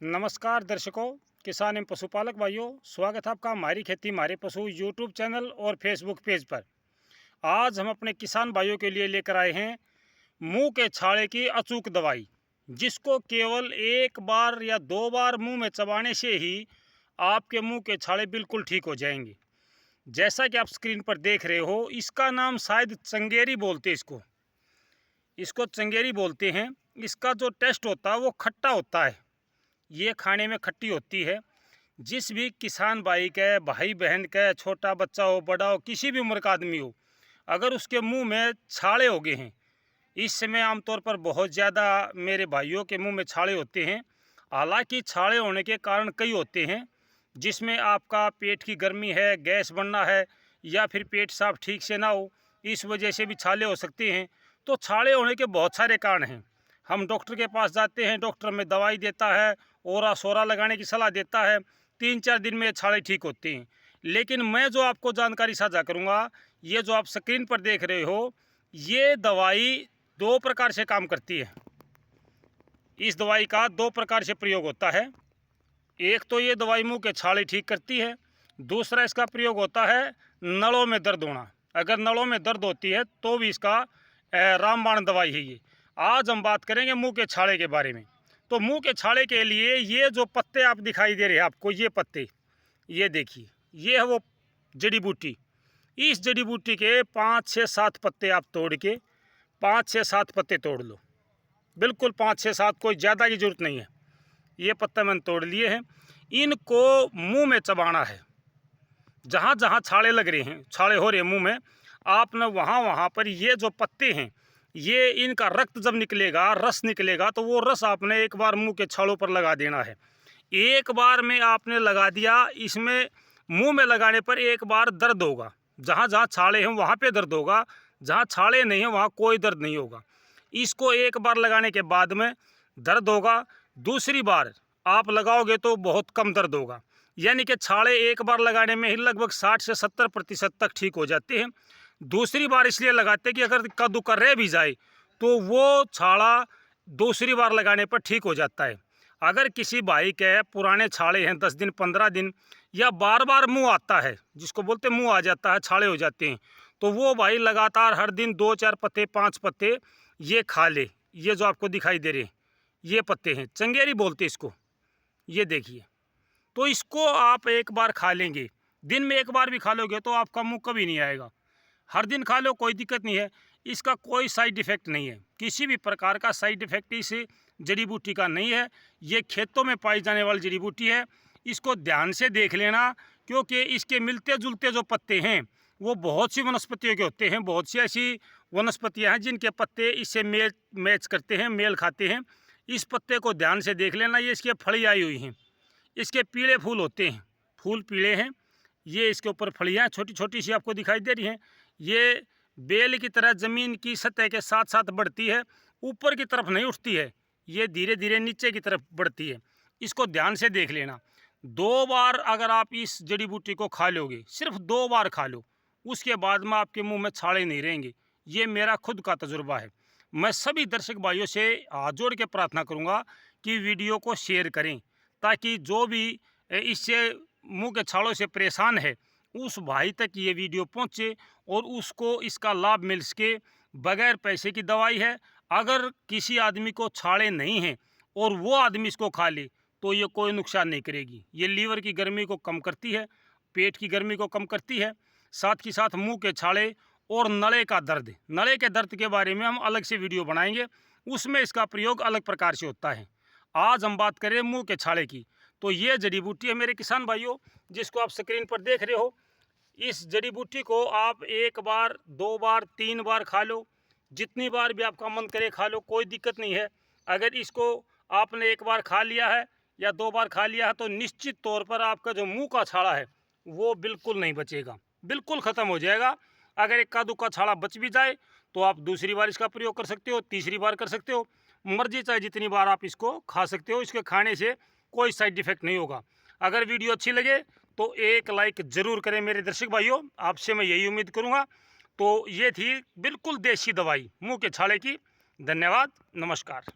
नमस्कार दर्शकों, किसान एवं पशुपालक भाइयों, स्वागत है आपका हमारी खेती हमारे पशु यूट्यूब चैनल और फेसबुक पेज पर। आज हम अपने किसान भाइयों के लिए लेकर आए हैं मुंह के छाले की अचूक दवाई, जिसको केवल एक बार या दो बार मुंह में चबाने से ही आपके मुंह के छाले बिल्कुल ठीक हो जाएंगे। जैसा कि आप स्क्रीन पर देख रहे हो, इसका नाम शायद चंगेरी बोलते इसको चंगेरी बोलते हैं। इसका जो टेस्ट होता है वो खट्टा होता है, ये खाने में खट्टी होती है। जिस भी किसान भाई के, भाई बहन के, छोटा बच्चा हो, बड़ा हो, किसी भी उम्र का आदमी हो, अगर उसके मुंह में छाले हो गए हैं, इस समय आमतौर पर बहुत ज़्यादा मेरे भाइयों के मुंह में छाले होते हैं। हालांकि छाले होने के कारण कई होते हैं, जिसमें आपका पेट की गर्मी है, गैस बनना है, या फिर पेट साफ ठीक से ना हो, इस वजह से भी छाले हो सकते हैं। तो छाले होने के बहुत सारे कारण हैं। हम डॉक्टर के पास जाते हैं, डॉक्टर में दवाई देता है, ओरा सोरा लगाने की सलाह देता है, 3-4 दिन में छाले ठीक होते हैं। लेकिन मैं जो आपको जानकारी साझा करूंगा, ये जो आप स्क्रीन पर देख रहे हो, ये दवाई 2 प्रकार से काम करती है। इस दवाई का 2 प्रकार से प्रयोग होता है। एक तो ये दवाई मुंह के छाले ठीक करती है, दूसरा इसका प्रयोग होता है नलों में दर्द होना। अगर नलों में दर्द होती है तो भी इसका रामबाण दवाई है ये। आज हम बात करेंगे मुंह के छाले के बारे में। तो मुंह के छाले के लिए ये जो पत्ते आप दिखाई दे रहे हैं आपको, ये पत्ते, ये देखिए, ये है वो जड़ी बूटी। इस जड़ी बूटी के 5 से 7 पत्ते आप तोड़ के, 5 से 7 पत्ते तोड़ लो, बिल्कुल 5 से 7, कोई ज़्यादा की ज़रूरत नहीं है। ये पत्ते मैंने तोड़ लिए हैं। इनको मुंह में चबाना है। जहाँ जहाँ छाले लग रहे हैं, छाले हो रहे हैं मुंह में, आपने वहाँ पर ये जो पत्ते हैं, ये इनका रक्त जब निकलेगा, रस निकलेगा, तो वो रस आपने एक बार मुंह के छालों पर लगा देना है। एक बार में आपने लगा दिया, इसमें मुंह में लगाने पर एक बार दर्द होगा। जहाँ जहाँ छाले हैं वहाँ पे दर्द होगा, जहाँ छाले नहीं हैं वहाँ कोई दर्द नहीं होगा। इसको एक बार लगाने के बाद में दर्द होगा, दूसरी बार आप लगाओगे तो बहुत कम दर्द होगा। यानी कि छाले एक बार लगाने में ही लगभग 60 से 70% तक ठीक हो जाते हैं। दूसरी बार इसलिए लगाते हैं कि अगर इक्का दुक्का रह भी जाए तो वो छाला दूसरी बार लगाने पर ठीक हो जाता है। अगर किसी भाई के पुराने छाले हैं 10 दिन 15 दिन, या बार बार मुंह आता है, जिसको बोलते हैं मुंह आ जाता है, छाले हो जाते हैं, तो वो भाई लगातार हर दिन 2-4 पत्ते, 5 पत्ते ये खा ले। ये जो आपको दिखाई दे रहे हैं ये पत्ते हैं, चंगेरी बोलते इसको, ये देखिए। तो इसको आप एक बार खा लेंगे, दिन में एक बार भी खा लोगे तो आपका मुंह कभी नहीं आएगा। हर दिन खा लो, कोई दिक्कत नहीं है। इसका कोई साइड इफ़ेक्ट नहीं है, किसी भी प्रकार का साइड इफ़ेक्ट इस जड़ी बूटी का नहीं है। ये खेतों में पाई जाने वाली जड़ी बूटी है। इसको ध्यान से देख लेना, क्योंकि इसके मिलते जुलते जो पत्ते हैं वो बहुत सी वनस्पतियों के होते हैं। बहुत सी ऐसी वनस्पतियाँ हैं जिनके पत्ते इससे मैच करते हैं, मेल खाते हैं। इस पत्ते को ध्यान से देख लेना। ये इसकी फली आई हुई हैं, इसके पीले फूल होते हैं, फूल पीले हैं। ये इसके ऊपर फलियाँ छोटी छोटी सी आपको दिखाई दे रही हैं। ये बेल की तरह ज़मीन की सतह के साथ साथ बढ़ती है, ऊपर की तरफ नहीं उठती है, ये धीरे धीरे नीचे की तरफ बढ़ती है। इसको ध्यान से देख लेना। 2 बार अगर आप इस जड़ी बूटी को खा लोगे, सिर्फ 2 बार खा लो, उसके बाद में आपके मुंह में छाले नहीं रहेंगे। ये मेरा खुद का तजुर्बा है। मैं सभी दर्शक भाइयों से हाथ जोड़ के प्रार्थना करूँगा कि वीडियो को शेयर करें, ताकि जो भी इससे मुंह के छालों से परेशान है उस भाई तक ये वीडियो पहुंचे और उसको इसका लाभ मिल सके। बगैर पैसे की दवाई है। अगर किसी आदमी को छाले नहीं हैं और वो आदमी इसको खा ले तो ये कोई नुकसान नहीं करेगी। ये लीवर की गर्मी को कम करती है, पेट की गर्मी को कम करती है, साथ ही साथ मुंह के छाले और नले का दर्द, नले के दर्द के बारे में हम अलग से वीडियो बनाएंगे, उसमें इसका प्रयोग अलग प्रकार से होता है। आज हम बात करें मुंह के छाले की। तो ये जड़ी बूटी है मेरे किसान भाइयों, जिसको आप स्क्रीन पर देख रहे हो। इस जड़ी बूटी को आप 1 बार, 2 बार, 3 बार खा लो, जितनी बार भी आपका मन करे खा लो, कोई दिक्कत नहीं है। अगर इसको आपने 1 बार खा लिया है या 2 बार खा लिया है तो निश्चित तौर पर आपका जो मुंह का छाला है वो बिल्कुल नहीं बचेगा, बिल्कुल ख़त्म हो जाएगा। अगर इक्का दुक्का छाला बच भी जाए तो आप दूसरी बार इसका प्रयोग कर सकते हो, तीसरी बार कर सकते हो, मर्जी चाहे जितनी बार आप इसको खा सकते हो। इसके खाने से कोई साइड इफ़ेक्ट नहीं होगा। अगर वीडियो अच्छी लगे तो एक लाइक ज़रूर करें मेरे दर्शक भाइयों, आपसे मैं यही उम्मीद करूंगा। तो ये थी बिल्कुल देसी दवाई मुंह के छाले की। धन्यवाद, नमस्कार।